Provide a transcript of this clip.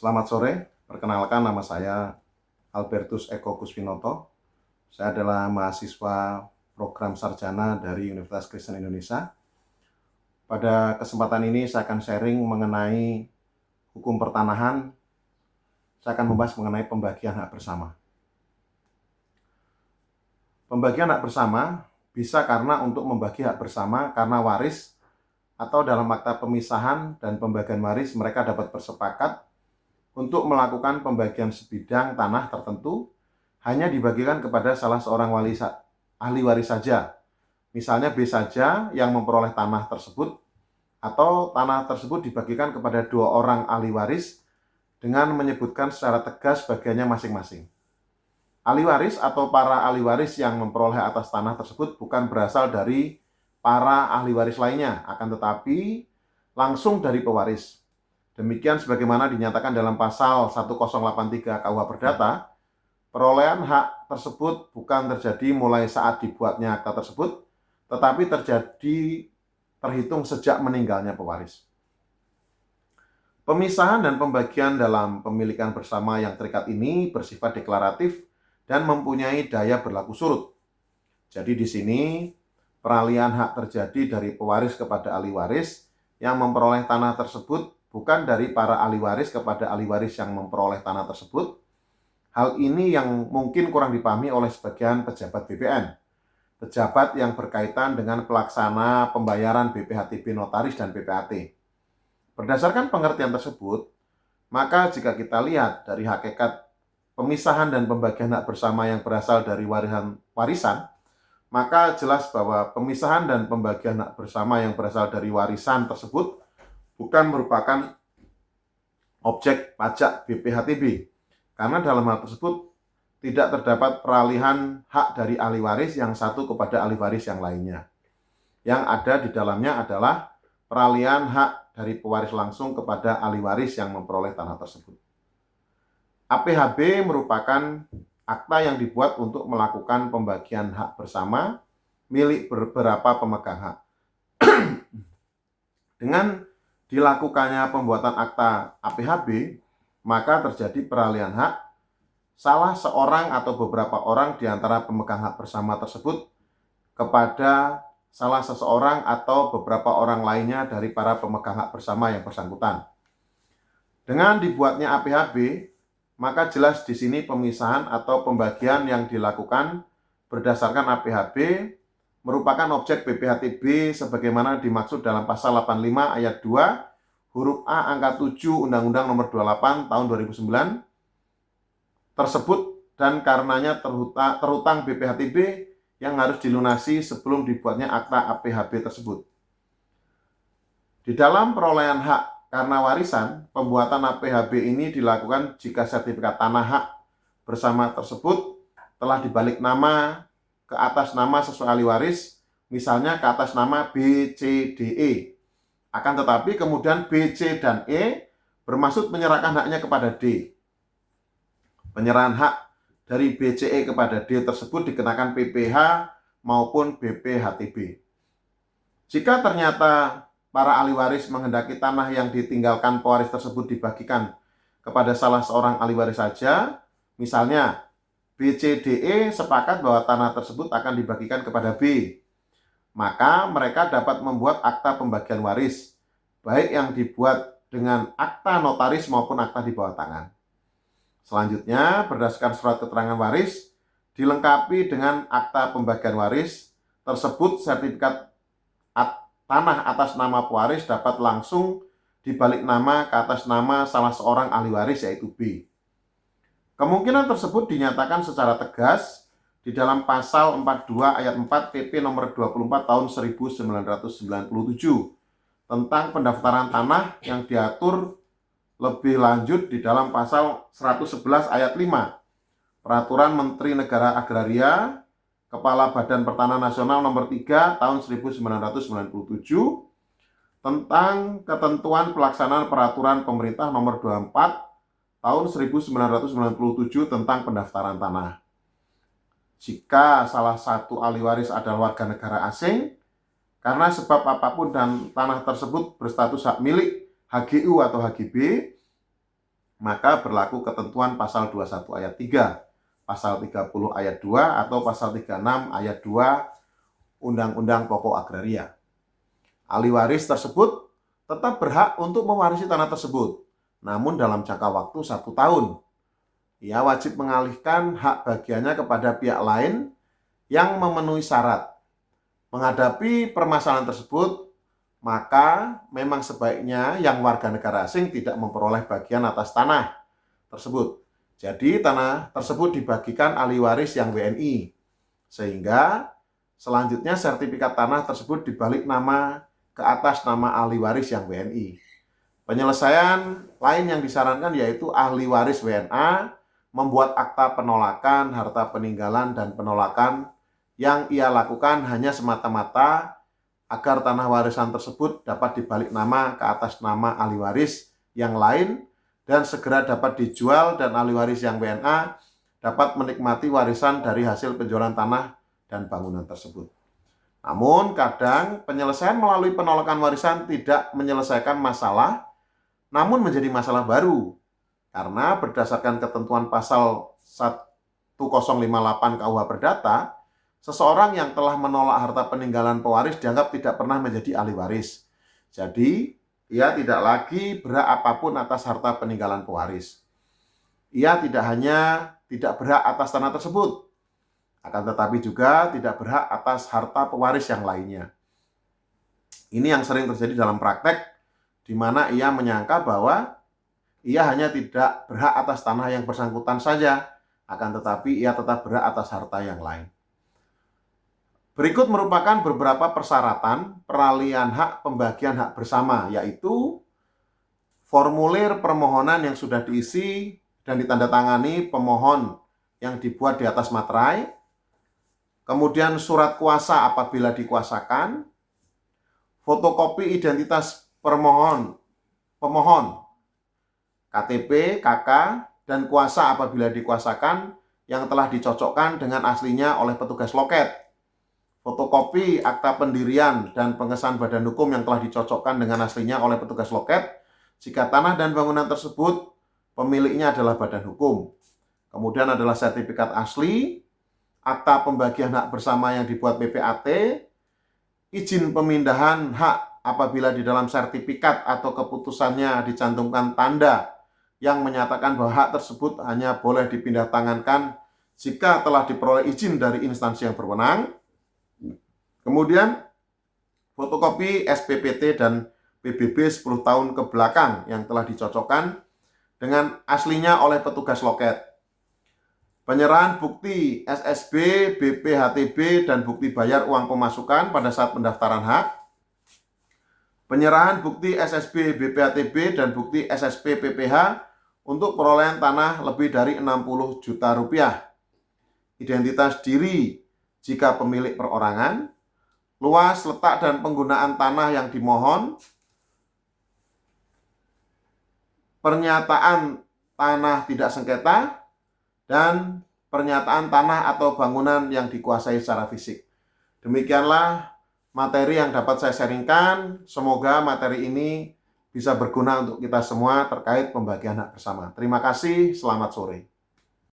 Selamat sore, perkenalkan nama saya Albertus Eko Kuswinoto. Saya adalah mahasiswa program sarjana dari Universitas Kristen Indonesia. Pada kesempatan ini saya akan sharing mengenai hukum pertanahan. Saya akan membahas mengenai pembagian hak bersama. Pembagian hak bersama bisa karena untuk membagi hak bersama karena waris, atau dalam akta pemisahan dan pembagian waris mereka dapat bersepakat untuk melakukan pembagian sebidang tanah tertentu hanya dibagikan kepada salah seorang ahli waris saja. Misalnya B saja yang memperoleh tanah tersebut, atau tanah tersebut dibagikan kepada 2 orang ahli waris dengan menyebutkan secara tegas bagiannya masing-masing. Ahli waris atau para ahli waris yang memperoleh atas tanah tersebut bukan berasal dari para ahli waris lainnya, akan tetapi langsung dari pewaris. Demikian sebagaimana dinyatakan dalam pasal 1083 KUH Perdata, perolehan hak tersebut bukan terjadi mulai saat dibuatnya akta tersebut, tetapi terhitung sejak meninggalnya pewaris. Pemisahan dan pembagian dalam pemilikan bersama yang terikat ini bersifat deklaratif dan mempunyai daya berlaku surut. Jadi di sini peralihan hak terjadi dari pewaris kepada ahli waris yang memperoleh tanah tersebut, bukan dari para ahli waris kepada ahli waris yang memperoleh tanah tersebut. Hal ini yang mungkin kurang dipahami oleh sebagian pejabat BPN, pejabat yang berkaitan dengan pelaksana pembayaran BPHTB notaris dan PPAT. Berdasarkan pengertian tersebut, maka jika kita lihat dari hakikat pemisahan dan pembagian hak bersama yang berasal dari warisan, maka jelas bahwa pemisahan dan pembagian hak bersama yang berasal dari warisan tersebut bukan merupakan objek pajak BPHTB, karena dalam hal tersebut tidak terdapat peralihan hak dari ahli waris yang satu kepada ahli waris yang lainnya. Yang ada di dalamnya adalah peralihan hak dari pewaris langsung kepada ahli waris yang memperoleh tanah tersebut. APHB merupakan akta yang dibuat untuk melakukan pembagian hak bersama milik beberapa pemegang hak. Dengan dilakukannya pembuatan akta APHB, maka terjadi peralihan hak salah seorang atau beberapa orang di antara pemegang hak bersama tersebut kepada salah seseorang atau beberapa orang lainnya dari para pemegang hak bersama yang bersangkutan. Dengan dibuatnya APHB, maka jelas di sini pemisahan atau pembagian yang dilakukan berdasarkan APHB merupakan objek BPHTB sebagaimana dimaksud dalam pasal 85 ayat 2 huruf A angka 7 Undang-Undang Nomor 28 tahun 2009 tersebut, dan karenanya terhutang BPHTB yang harus dilunasi sebelum dibuatnya akta APHB tersebut. Di dalam perolehan hak karena warisan, pembuatan APHB ini dilakukan jika sertifikat tanah hak bersama tersebut telah dibalik nama ke atas nama sesuai ahli waris, misalnya ke atas nama B, C, D, E. Akan tetapi kemudian B, C, dan E bermaksud menyerahkan haknya kepada D. Penyerahan hak dari B, C, E kepada D tersebut dikenakan PPh maupun BPHTB. Jika ternyata para ahli waris menghendaki tanah yang ditinggalkan pewaris tersebut dibagikan kepada salah seorang ahli waris saja, misalnya B, C, D, E sepakat bahwa tanah tersebut akan dibagikan kepada B, maka mereka dapat membuat akta pembagian waris, baik yang dibuat dengan akta notaris maupun akta di bawah tangan. Selanjutnya, berdasarkan surat keterangan waris, dilengkapi dengan akta pembagian waris tersebut, sertifikat tanah atas nama pewaris dapat langsung dibalik nama ke atas nama salah seorang ahli waris yaitu B. Kemungkinan tersebut dinyatakan secara tegas di dalam pasal 42 ayat 4 PP nomor 24 tahun 1997 tentang pendaftaran tanah yang diatur lebih lanjut di dalam pasal 111 ayat 5 Peraturan Menteri Negara Agraria Kepala Badan Pertanahan Nasional nomor 3 tahun 1997 tentang ketentuan pelaksanaan peraturan pemerintah nomor 24 tahun 1997 tentang pendaftaran tanah. Jika salah satu ahli waris adalah warga negara asing, karena sebab apapun dan tanah tersebut berstatus hak milik HGU atau HGB, maka berlaku ketentuan pasal 21 ayat 3, pasal 30 ayat 2, atau pasal 36 ayat 2 Undang-Undang Pokok Agraria. Ahli waris tersebut tetap berhak untuk mewarisi tanah tersebut, namun dalam jangka waktu 1 tahun. Ia wajib mengalihkan hak bagiannya kepada pihak lain yang memenuhi syarat. Menghadapi permasalahan tersebut, maka memang sebaiknya yang warga negara asing tidak memperoleh bagian atas tanah tersebut. Jadi tanah tersebut dibagikan ahli waris yang WNI, sehingga selanjutnya sertifikat tanah tersebut dibalik nama ke atas nama ahli waris yang WNI. Penyelesaian lain yang disarankan yaitu ahli waris WNA membuat akta penolakan harta peninggalan dan penolakan yang ia lakukan hanya semata-mata agar tanah warisan tersebut dapat dibalik nama ke atas nama ahli waris yang lain dan segera dapat dijual, dan ahli waris yang WNA dapat menikmati warisan dari hasil penjualan tanah dan bangunan tersebut. Namun kadang penyelesaian melalui penolakan warisan tidak menyelesaikan masalah, namun menjadi masalah baru. Karena berdasarkan ketentuan pasal 1058 KUH Perdata, seseorang yang telah menolak harta peninggalan pewaris dianggap tidak pernah menjadi ahli waris. Jadi, ia tidak lagi berhak apapun atas harta peninggalan pewaris. Ia tidak hanya tidak berhak atas tanah tersebut, akan tetapi juga tidak berhak atas harta pewaris yang lainnya. Ini yang sering terjadi dalam praktek, di mana ia menyangka bahwa ia hanya tidak berhak atas tanah yang bersangkutan saja, akan tetapi ia tetap berhak atas harta yang lain. Berikut merupakan beberapa persyaratan peralihan hak pembagian hak bersama, yaitu formulir permohonan yang sudah diisi dan ditandatangani pemohon yang dibuat di atas materai, kemudian surat kuasa apabila dikuasakan, fotokopi identitas pemohon, KTP, KK, dan kuasa apabila dikuasakan yang telah dicocokkan dengan aslinya oleh petugas loket, fotokopi akta pendirian dan pengesahan badan hukum yang telah dicocokkan dengan aslinya oleh petugas loket jika tanah dan bangunan tersebut pemiliknya adalah badan hukum. Kemudian adalah sertifikat asli, akta pembagian hak bersama yang dibuat PPAT, izin pemindahan hak apabila di dalam sertifikat atau keputusannya dicantumkan tanda yang menyatakan bahwa hak tersebut hanya boleh dipindah tangankan jika telah diperoleh izin dari instansi yang berwenang. Kemudian fotokopi SPPT dan PBB 10 tahun ke belakang yang telah dicocokkan dengan aslinya oleh petugas loket. Penyerahan bukti SSB, BPHTB, dan bukti bayar uang pemasukan pada saat pendaftaran hak. Penyerahan bukti SSB, BPHTB, dan bukti SSP PPH untuk perolehan tanah lebih dari 60 juta rupiah. Identitas diri jika pemilik perorangan. Luas, letak, dan penggunaan tanah yang dimohon. Pernyataan tanah tidak sengketa. Dan pernyataan tanah atau bangunan yang dikuasai secara fisik. Demikianlah materi yang dapat saya sharingkan. Semoga materi ini bisa berguna untuk kita semua terkait pembagian hak bersama. Terima kasih, selamat sore.